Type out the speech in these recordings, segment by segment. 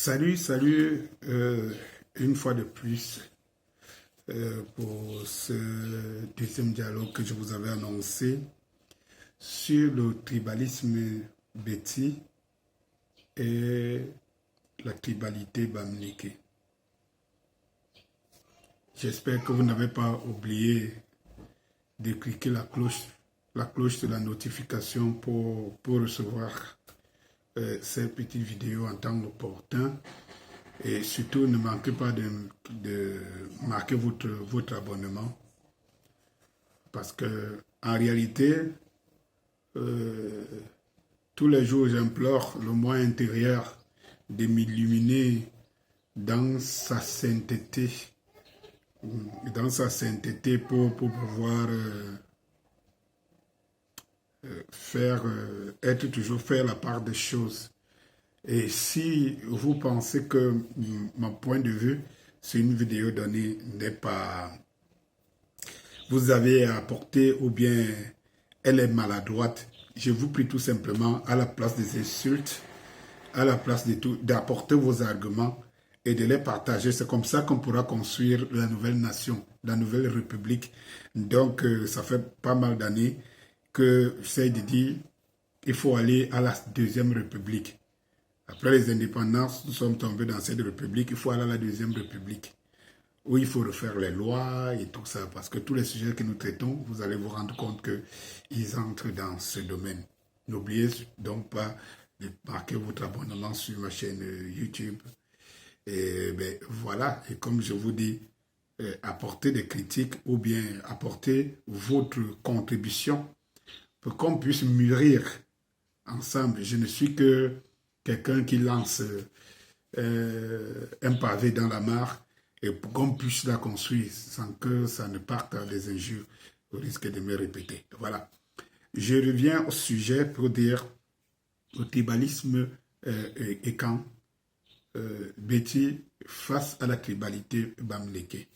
Salut, une fois de plus pour ce deuxième dialogue que je vous avais annoncé sur le tribalisme Beti et la tribalité Bamileke. J'espère que vous n'avez pas oublié de cliquer la cloche de la notification pour recevoir ces petites vidéos en temps opportun. Et surtout, ne manquez pas de marquer votre abonnement. Parce que en réalité, tous les jours, j'implore le moi intérieur de m'illuminer dans sa sainteté. Pour pouvoir faire la part des choses. Et si vous pensez que mon point de vue sur une vidéo donnée n'est pas... vous avez apporté ou bien elle est maladroite, je vous prie tout simplement à la place des insultes, à la place de tout, d'apporter vos arguments et de les partager. C'est comme ça qu'on pourra construire la nouvelle nation, la nouvelle république. Donc, ça fait pas mal d'années que j'essaie de dire qu'il faut aller à la deuxième république. Après les indépendances, nous sommes tombés dans cette république, il faut aller à la deuxième république, où il faut refaire les lois et tout ça, parce que tous les sujets que nous traitons, vous allez vous rendre compte qu'ils entrent dans ce domaine. N'oubliez donc pas de marquer votre abonnement sur ma chaîne YouTube. Et ben, voilà, et comme je vous dis, apportez des critiques ou bien apportez votre contribution pour qu'on puisse mûrir ensemble. Je ne suis que quelqu'un qui lance un pavé dans la mare et pour qu'on puisse la construire sans que ça ne parte à des injures au risque de me répéter. Voilà. Je reviens au sujet pour dire le tribalisme et quand Beti face à la tribalité Bamileke.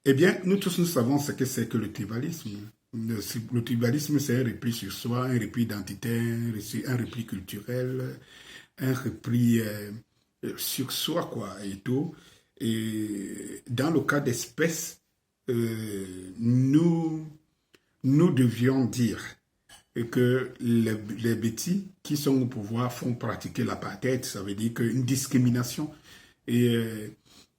Eh bien, nous tous, nous savons ce que c'est que le tribalisme. Le tribalisme, c'est un repli sur soi, un repli identitaire, un repli culturel, un repli sur soi, quoi, et tout. Et dans le cas d'espèce, nous devions dire que les Bétis qui sont au pouvoir font pratiquer l'apartheid, ça veut dire qu'une discrimination et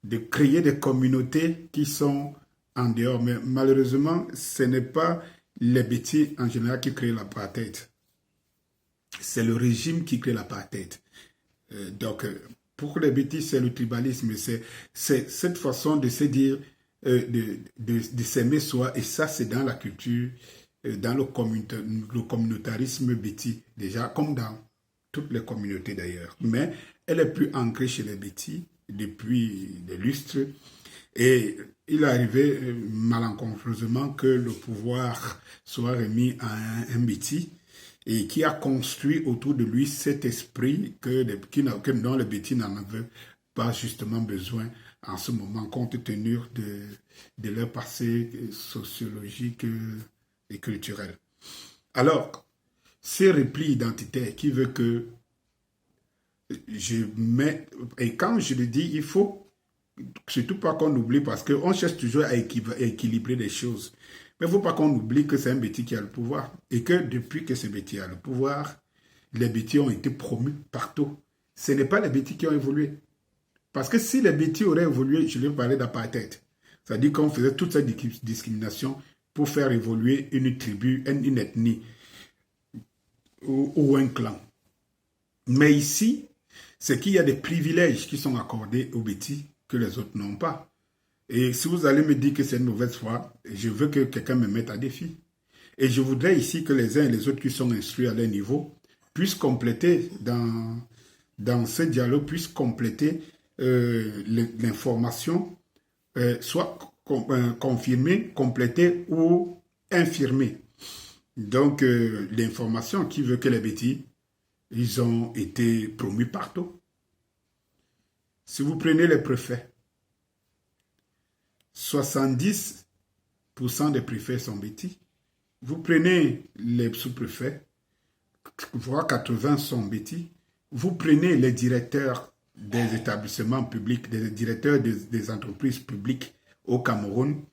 de créer des communautés qui sont en dehors. Mais malheureusement, ce n'est pas les Bétis en général qui créent l'apartheid. C'est le régime qui crée l'apartheid. Donc, pour les Bétis, c'est le tribalisme. C'est cette façon de se dire, de s'aimer soi. Et ça, c'est dans la culture, dans le communautarisme Bétis, déjà, comme dans toutes les communautés d'ailleurs. Mais elle est plus ancrée chez les Bétis depuis des lustres. Et il est arrivé malencontreusement que le pouvoir soit remis à un Béti et qui a construit autour de lui cet esprit dont les Bétis n'en avaient pas justement besoin en ce moment, compte tenu de leur passé sociologique et culturel. Alors, ces replis identitaires qui veut que je mets, et quand je le dis, il faut surtout pas qu'on oublie, parce qu'on cherche toujours à équilibrer les choses. Mais il ne faut pas qu'on oublie que c'est un Béti qui a le pouvoir. Et que depuis que ce Béti a le pouvoir, les Bétis ont été promus partout. Ce n'est pas les Bétis qui ont évolué. Parce que si les Bétis auraient évolué, je vais parler d'apartheid. C'est-à-dire qu'on faisait toute cette discrimination pour faire évoluer une tribu, une ethnie ou un clan. Mais ici, c'est qu'il y a des privilèges qui sont accordés aux Bétis que les autres n'ont pas. Et si vous allez me dire que c'est une mauvaise foi, je veux que quelqu'un me mette à défi. Et je voudrais ici que les uns et les autres qui sont instruits à leur niveau puissent compléter dans ce dialogue, puissent compléter l'information, soit confirmée, complétée ou infirmée. Donc, l'information qui veut que les Bétis, ils ont été promus partout. Si vous prenez les préfets, 70% des préfets sont Bétis. Vous prenez les sous-préfets, voire 80 sont Bétis. Vous prenez les directeurs des établissements publics, des directeurs des entreprises publiques au Cameroun,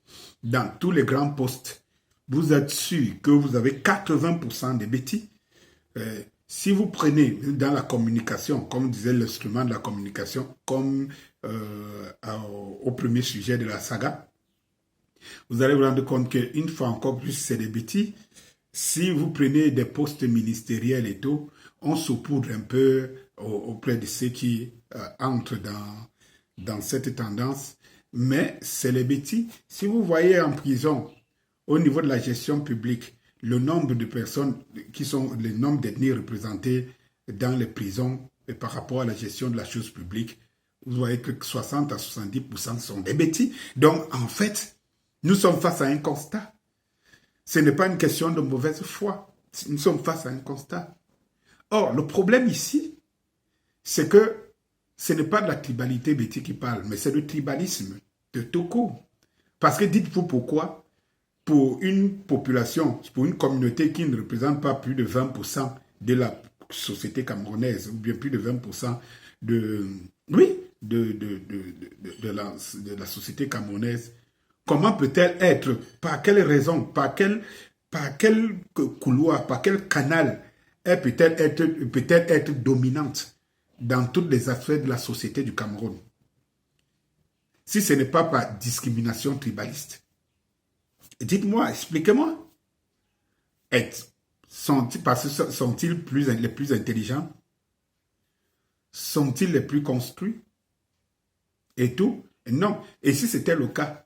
dans tous les grands postes, vous êtes sûr que vous avez 80% des bêtises. Si vous prenez dans la communication, comme disait l'instrument de la communication, comme au premier sujet de la saga, vous allez vous rendre compte qu'une fois encore plus, c'est des bêtises. Si vous prenez des postes ministériels et tout, on saupoudre un peu auprès de ceux qui entrent dans cette tendance. Mais c'est les bêtises. Si vous voyez en prison, au niveau de la gestion publique, le nombre de personnes qui sont, le nombre d'ethnies représentées dans les prisons et par rapport à la gestion de la chose publique, vous voyez que 60 à 70% sont des bêtises. Donc, en fait, nous sommes face à un constat. Ce n'est pas une question de mauvaise foi. Nous sommes face à un constat. Or, le problème ici, c'est que ce n'est pas de la tribalité Betty qui parle, mais c'est le tribalisme de tout court. Parce que dites-vous pourquoi, pour une population, pour une communauté qui ne représente pas plus de 20% de la société camerounaise, ou bien plus de 20% de, oui, de la société camerounaise, comment peut-elle être, par quelle raison, par quel couloir, par quel canal, elle peut-elle être dominante dans tous les aspects de la société du Cameroun, si ce n'est pas par discrimination tribaliste? Dites-moi, expliquez-moi. Sont-ils les plus intelligents? Sont-ils les plus construits? Et tout? Non. Et si c'était le cas,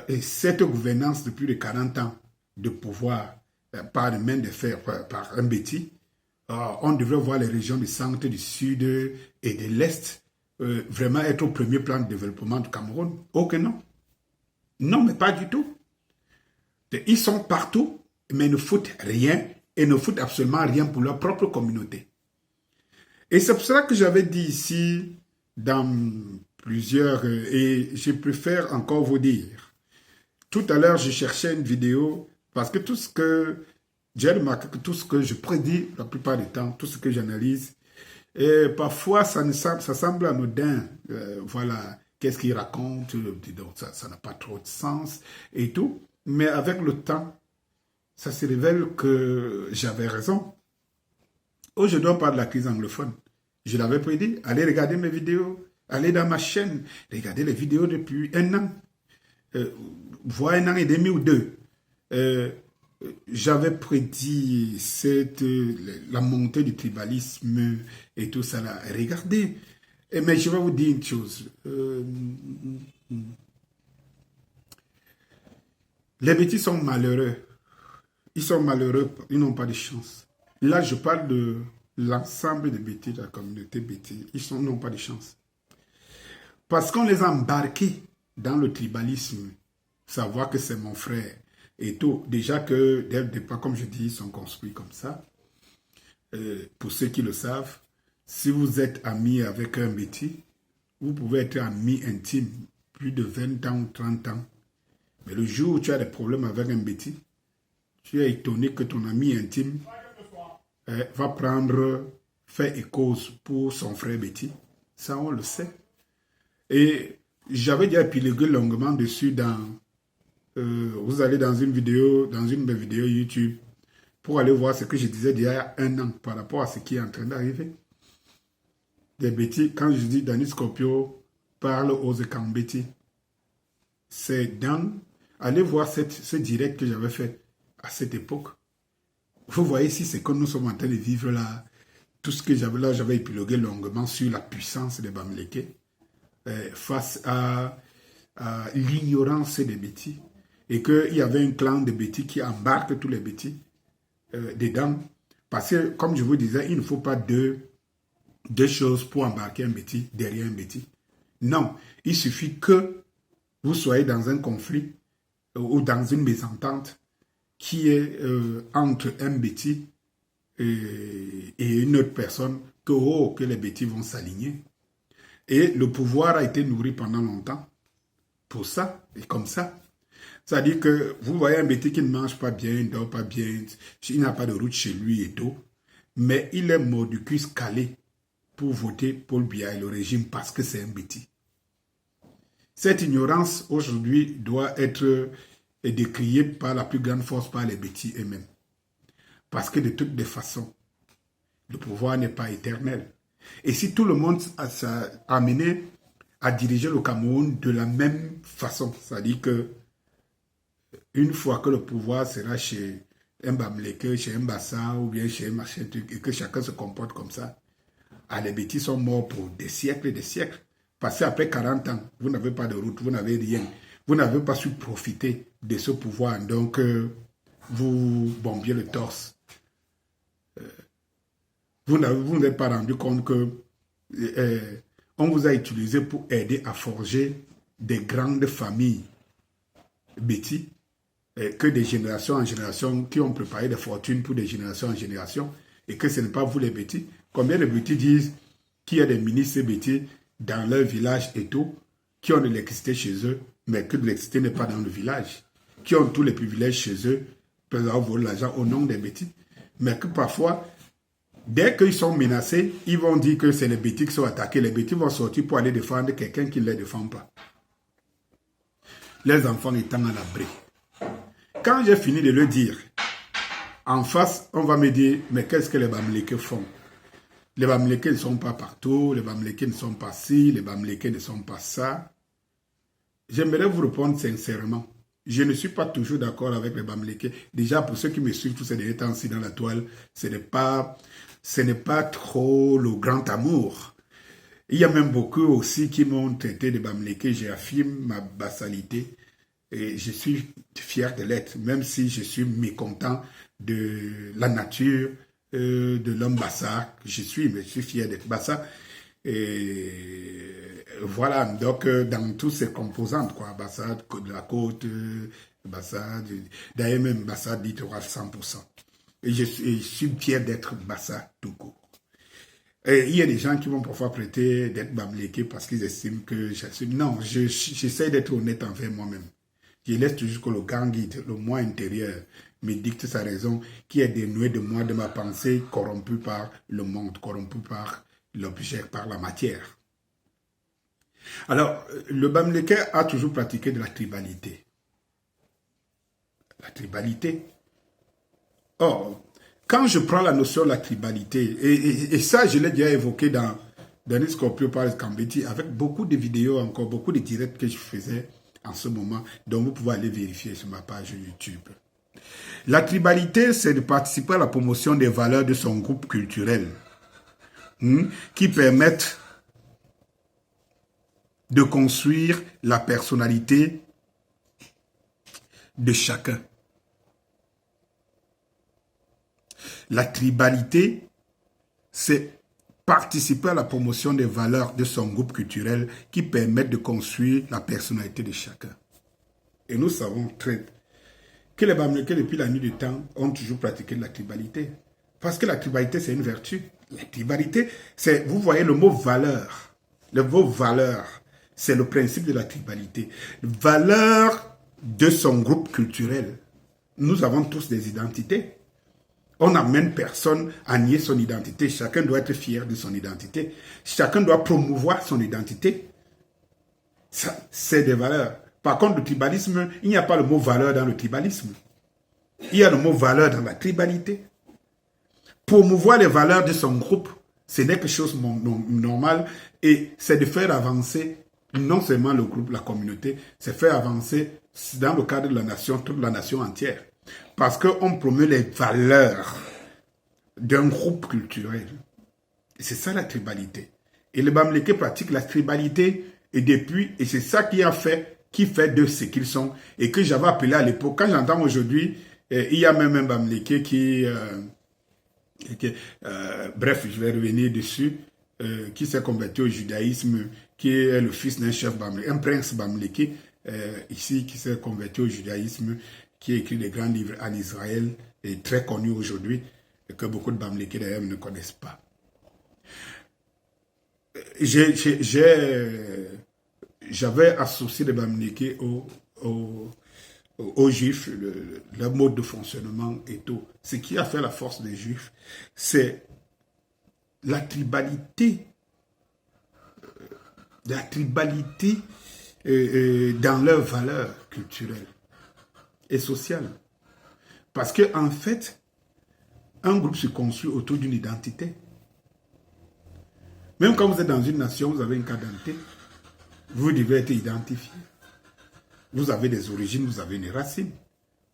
et cette gouvernance de plus de 40 ans de pouvoir par les mains de fer, par un bêtis, on devrait voir les régions du centre, du sud et de l'est vraiment être au premier plan de développement du Cameroun. Ok, non. Non, mais pas du tout. Ils sont partout, mais ne foutent rien et ne foutent absolument rien pour leur propre communauté. Et c'est pour cela que j'avais dit ici, dans plusieurs, et je préfère encore vous dire, tout à l'heure, je cherchais une vidéo, parce que j'ai remarqué que tout ce que je prédis, la plupart du temps, tout ce que j'analyse, et parfois ça semble anodin. Voilà, qu'est-ce qu'il raconte, ça n'a pas trop de sens et tout. Mais avec le temps, ça se révèle que j'avais raison. Aujourd'hui, on parle de la crise anglophone. Je l'avais prédit. Allez regarder mes vidéos. Allez dans ma chaîne. Regardez les vidéos depuis un an. Voire un an et demi ou deux. J'avais prédit la montée du tribalisme et tout ça là. Regardez. Mais je vais vous dire une chose. Les bêtis sont malheureux. Ils sont malheureux, ils n'ont pas de chance. Là, je parle de l'ensemble des bêtis, de la communauté bêtis. Ils n'ont pas de chance. Parce qu'on les a embarqués dans le tribalisme. Savoir que c'est mon frère et tout. Déjà que, dès le départ, comme je dis, ils sont construits comme ça. Pour ceux qui le savent, si vous êtes ami avec un bêtis, vous pouvez être ami intime plus de 20 ans ou 30 ans. Mais le jour où tu as des problèmes avec un bêtis, tu es étonné que ton ami intime va prendre fait et cause pour son frère bêtis. Ça, on le sait. Et j'avais déjà épilogué longuement dessus vous allez dans une de mes vidéos YouTube pour aller voir ce que je disais il y a un an par rapport à ce qui est en train d'arriver. Des bêtis, quand je dis Danny Scorpio parle aux Ekambétis, c'est dans... Allez voir ce direct que j'avais fait à cette époque. Vous voyez ici, c'est que nous sommes en train de vivre là. Tout ce que j'avais là, j'avais épilogué longuement sur la puissance des Bamileke face à l'ignorance des bêtis. Et qu'il y avait un clan de bêtis qui embarque tous les bêtis dedans. Parce que, comme je vous disais, il ne faut pas deux choses pour embarquer un bêtis derrière un bêtis. Non, il suffit que vous soyez dans un conflit ou dans une mésentente qui est entre un bêtis et une autre personne, que les bêtis vont s'aligner. Et le pouvoir a été nourri pendant longtemps pour ça, et comme ça. C'est-à-dire que vous voyez un bêtis qui ne mange pas bien, ne dort pas bien, il n'a pas de route chez lui et tout, mais il est mordicus calé pour voter Paul Biya et le régime parce que c'est un Béti. Cette ignorance aujourd'hui doit être décriée par la plus grande force par les Bétis eux-mêmes. Parce que de toutes les façons, le pouvoir n'est pas éternel. Et si tout le monde s'est amené à diriger le Cameroun de la même façon, c'est-à-dire que une fois que le pouvoir sera chez un Bamileke, chez un Bassa ou bien chez un machin truc, et que chacun se comporte comme ça, les Bétis sont morts pour des siècles et des siècles. Parce qu'après 40 ans, vous n'avez pas de route, vous n'avez rien. Vous n'avez pas su profiter de ce pouvoir. Donc, vous bombiez le torse. Vous ne vous êtes pas rendu compte que on vous a utilisé pour aider à forger des grandes familles Bétis, que des générations en génération qui ont préparé des fortunes pour des générations en génération, et que ce n'est pas vous les Bétis. Combien de Bétis disent qu'il y a des ministres Bétis dans leur village et tout, qui ont de l'électricité chez eux, mais que de l'électricité n'est pas dans le village, qui ont tous les privilèges chez eux, peuvent voler l'argent au nom des Bétis, mais que parfois, dès qu'ils sont menacés, ils vont dire que c'est les Bétis qui sont attaqués. Les Bétis vont sortir pour aller défendre quelqu'un qui ne les défend pas. Les enfants étant à l'abri. Quand j'ai fini de le dire, en face, on va me dire, mais qu'est-ce que les Bamileke font? Les Bamileke ne sont pas partout, les Bamileke ne sont pas ci, les Bamileke ne sont pas ça. J'aimerais vous répondre sincèrement. Je ne suis pas toujours d'accord avec les Bamileke. Déjà, pour ceux qui me suivent tous ces derniers temps-ci dans la toile, ce n'est pas trop le grand amour. Il y a même beaucoup aussi qui m'ont traité de Bamileke. J'affirme ma bassalité et je suis fier de l'être, même si je suis mécontent de la nature, de l'homme Bassa, mais je suis fier d'être Bassa. Et voilà, donc dans toutes ces composantes, quoi, Bassa de la côte, Bassa, d'ailleurs même Bassa littoral 100%. Et je suis fier d'être Bassa tout court. Et il y a des gens qui vont parfois prêter d'être Bamileke parce qu'ils estiment que j'assume. Non, j'essaie d'être honnête envers moi-même. Je laisse toujours que le grand guide, le moi intérieur, me dicte sa raison, qui est dénuée de moi, de ma pensée, corrompue par le monde, corrompue par l'objet, par la matière. Alors, le Bamileke a toujours pratiqué de la tribalité. La tribalité. Or, quand je prends la notion de la tribalité, et ça, je l'ai déjà évoqué dans Denis Scorpio par Kambeti, avec beaucoup de vidéos encore, beaucoup de directs que je faisais en ce moment, dont vous pouvez aller vérifier sur ma page YouTube. La tribalité, c'est de participer à la promotion des valeurs de son groupe culturel, qui permettent de construire la personnalité de chacun. La tribalité, c'est participer à la promotion des valeurs de son groupe culturel qui permettent de construire la personnalité de chacun. Et nous savons très que les Bamileke, depuis la nuit du temps, ont toujours pratiqué la tribalité. Parce que la tribalité, c'est une vertu. La tribalité, c'est, vous voyez le mot valeur. Le mot valeur, c'est le principe de la tribalité. Valeur de son groupe culturel. Nous avons tous des identités. On n'amène personne à nier son identité. Chacun doit être fier de son identité. Chacun doit promouvoir son identité. Ça, c'est des valeurs. Par contre, le tribalisme, il n'y a pas le mot valeur dans le tribalisme. Il y a le mot valeur dans la tribalité. Promouvoir les valeurs de son groupe, c'est quelque chose de normal et c'est de faire avancer non seulement le groupe, la communauté, c'est faire avancer dans le cadre de la nation, toute la nation entière. Parce qu'on promeut les valeurs d'un groupe culturel. C'est ça la tribalité. Et les Bamileke pratiquent la tribalité et depuis, et c'est ça qui fait de ce qu'ils sont et que j'avais appelé à l'époque. Quand j'entends aujourd'hui, il y a même un Bamileke bref, je vais revenir dessus, qui s'est converti au judaïsme, qui est le fils d'un chef Bamileke, un prince Bamileke, ici, qui s'est converti au judaïsme, qui a écrit des grands livres en Israël, et très connu aujourd'hui, et que beaucoup de Bamileke d'ailleurs ne connaissent pas. J'avais associé les Bamileke aux Juifs, leur mode de fonctionnement et tout. Ce qui a fait la force des Juifs, c'est la tribalité de la tribalité dans leurs valeurs culturelles et sociales. Parce que en fait, un groupe se construit autour d'une identité. Même quand vous êtes dans une nation, vous avez une carte d'identité, vous devez être identifié. Vous avez des origines, vous avez des racines.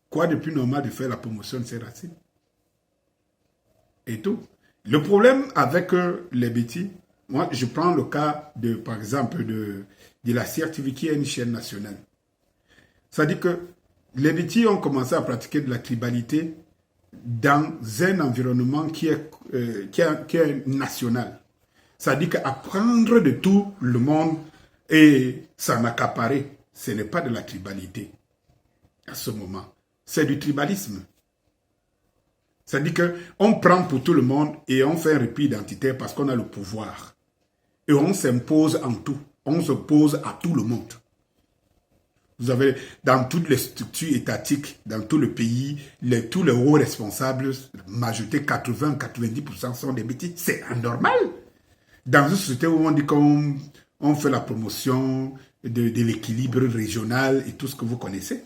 Quoi de plus normal de faire la promotion de ces racines? Et tout. Le problème avec les bêtis, moi je prends le cas de, par exemple, de la CRTV qui est une chaîne nationale. Ça dit que les bêtis ont commencé à pratiquer de la tribalité dans un environnement qui est national. Ça dit qu'apprendre de tout le monde et s'en accaparer, ce n'est pas de la tribalité à ce moment. C'est du tribalisme. Ça dit qu'on prend pour tout le monde et on fait un repli identitaire parce qu'on a le pouvoir. Et on s'impose en tout. On s'oppose à tout le monde. Vous avez dans toutes les structures étatiques, dans tout le pays, tous les hauts responsables, la majorité 80-90% sont des bêtises. C'est anormal. Dans une société où on dit qu'on fait la promotion de l'équilibre régional et tout ce que vous connaissez.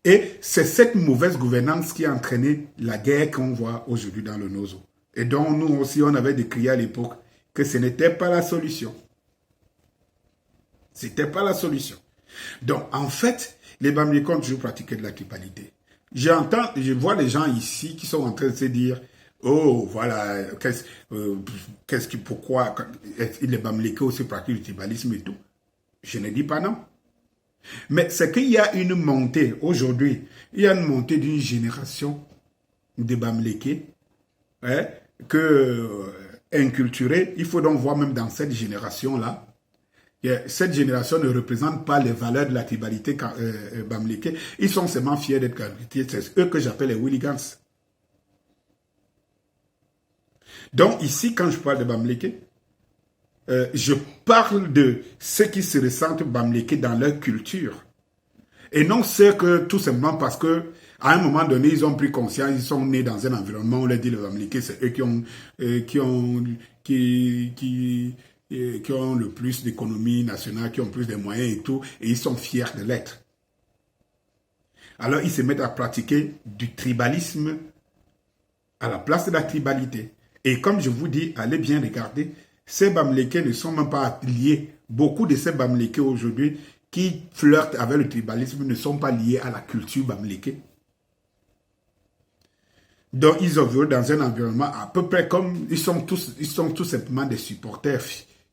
Et c'est cette mauvaise gouvernance qui a entraîné la guerre qu'on voit aujourd'hui dans le Nozo. Et donc nous aussi, on avait décrié à l'époque que ce n'était pas la solution. C'était pas la solution. Donc, en fait, les Bamileke ont toujours pratiqué de la tribalité. Je vois les gens ici qui sont en train de se dire, oh, voilà, pourquoi les Bamileke aussi pratiquent le tribalisme et tout. Je ne dis pas non. Mais c'est qu'il y a une montée, aujourd'hui, il y a une montée d'une génération de Bamileke inculturée. Il faut donc voir même dans cette génération-là, cette génération ne représente pas les valeurs de la tribalité Bamileke. Ils sont seulement fiers d'être Bamileke. C'est eux que j'appelle les hooligans. Donc ici, quand je parle de Bamileke, je parle de ceux qui se ressentent Bamileke dans leur culture. Et non ceux que, tout simplement parce que à un moment donné, ils ont pris conscience, ils sont nés dans un environnement où on leur dit les Bamileke, c'est eux qui ont le plus d'économie nationale, qui ont plus de moyens et tout, et ils sont fiers de l'être. Alors, ils se mettent à pratiquer du tribalisme à la place de la tribalité. Et comme je vous dis, allez bien regarder, ces Bamileke ne sont même pas liés. Beaucoup de ces Bamileke aujourd'hui qui flirtent avec le tribalisme ne sont pas liés à la culture Bamileke. Donc, ils ont dans un environnement à peu près comme ils sont tout simplement des supporters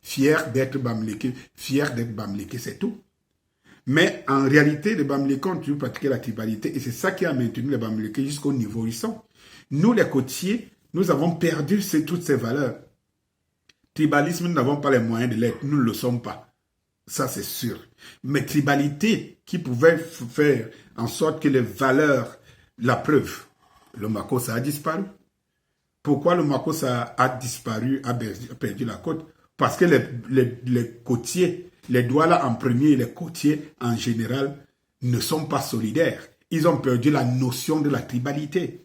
fiers d'être Bamileke, c'est tout. Mais en réalité, les Bamileke ont toujours pratiqué la tribalité et c'est ça qui a maintenu les Bamileke jusqu'au niveau où ils sont. Nous, les côtiers, nous avons perdu toutes ces valeurs. Tribalisme, nous n'avons pas les moyens de l'être, nous ne le sommes pas. Ça, c'est sûr. Mais tribalité qui pouvait faire en sorte que les valeurs, la preuve, le Makossa a disparu. Pourquoi le Makossa a disparu, a perdu la côte? Parce que les côtiers, les Douala en premier et les côtiers en général ne sont pas solidaires. Ils ont perdu la notion de la tribalité.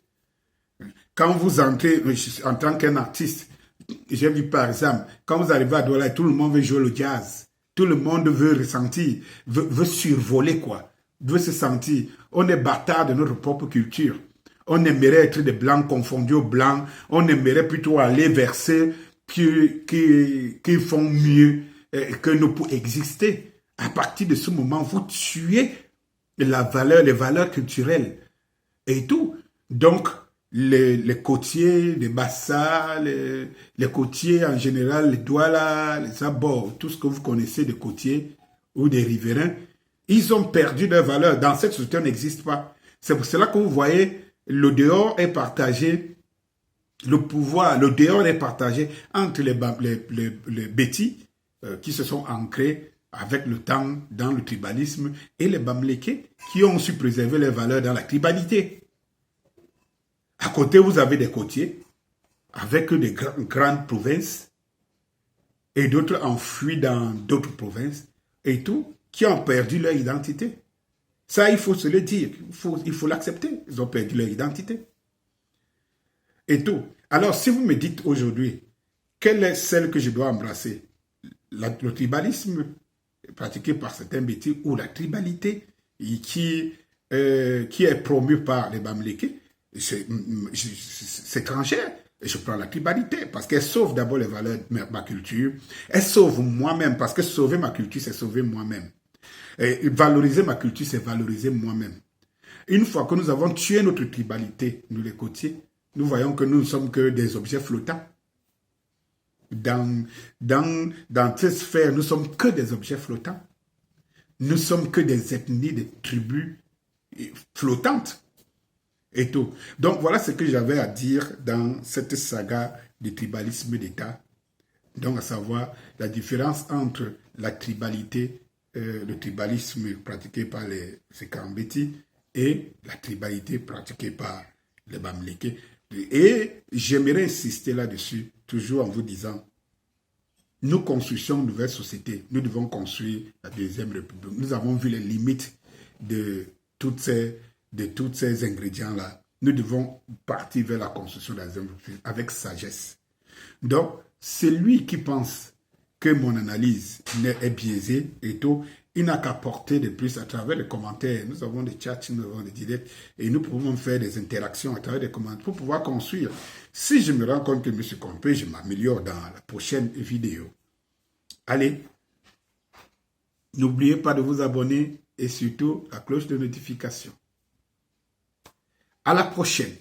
Quand vous entrez en tant qu'un artiste, j'ai vu par exemple, quand vous arrivez à Douala, tout le monde veut jouer le jazz. Tout le monde veut ressentir, veut survoler quoi. Veut se sentir. On est bâtard de notre propre culture. On aimerait être des blancs confondus aux blancs. On aimerait plutôt aller vers ceux qui font mieux que nous pour exister. À partir de ce moment, vous tuez les valeurs culturelles et tout. Donc, les côtiers, les Bassa, les côtiers en général, les Douala, les Abords, tout ce que vous connaissez des côtiers ou des riverains, ils ont perdu leur valeur. Dans cette société, on n'existe pas. C'est pour cela que vous voyez, le dehors est partagé, le pouvoir, le dehors est partagé entre les bêtis qui se sont ancrés avec le temps dans le tribalisme et les Bamileke qui ont su préserver les valeurs dans la tribalité. À côté, vous avez des côtiers avec des grandes provinces et d'autres enfouis dans d'autres provinces et tout, qui ont perdu leur identité. Ça, il faut se le dire, il faut l'accepter. Ils ont perdu leur identité. Et tout. Alors, si vous me dites aujourd'hui, quelle est celle que je dois embrasser? le tribalisme pratiqué par certains Bétis ou la tribalité qui est promue par les Bamileke, c'est étrangère. Et je prends la tribalité parce qu'elle sauve d'abord les valeurs de ma culture. Elle sauve moi-même parce que sauver ma culture, c'est sauver moi-même. Et valoriser ma culture, c'est valoriser moi-même. Une fois que nous avons tué notre tribalité, nous les côtiers, nous voyons que nous ne sommes que des objets flottants. Dans cette sphère, nous ne sommes que des objets flottants. Nous ne sommes que des ethnies, des tribus flottantes. Et tout. Donc voilà ce que j'avais à dire dans cette saga du tribalisme d'État. Donc à savoir la différence entre la tribalité, le tribalisme pratiqué par les Sekambeti et la tribalité pratiquée par les Bamileke. Et j'aimerais insister là-dessus, toujours en vous disant, nous construisons une nouvelle société, nous devons construire la Deuxième République. Nous avons vu les limites de toutes ces ingrédients-là. Nous devons partir vers la construction de la Deuxième République avec sagesse. Donc, celui qui pense que mon analyse est biaisée et tout, il n'a qu'à porter de plus à travers les commentaires. Nous avons des chats, nous avons des directs et nous pouvons faire des interactions à travers des commentaires pour pouvoir construire. Si je me rends compte que je me suis trompé, je m'améliore dans la prochaine vidéo. Allez, n'oubliez pas de vous abonner et surtout la cloche de notification. À la prochaine.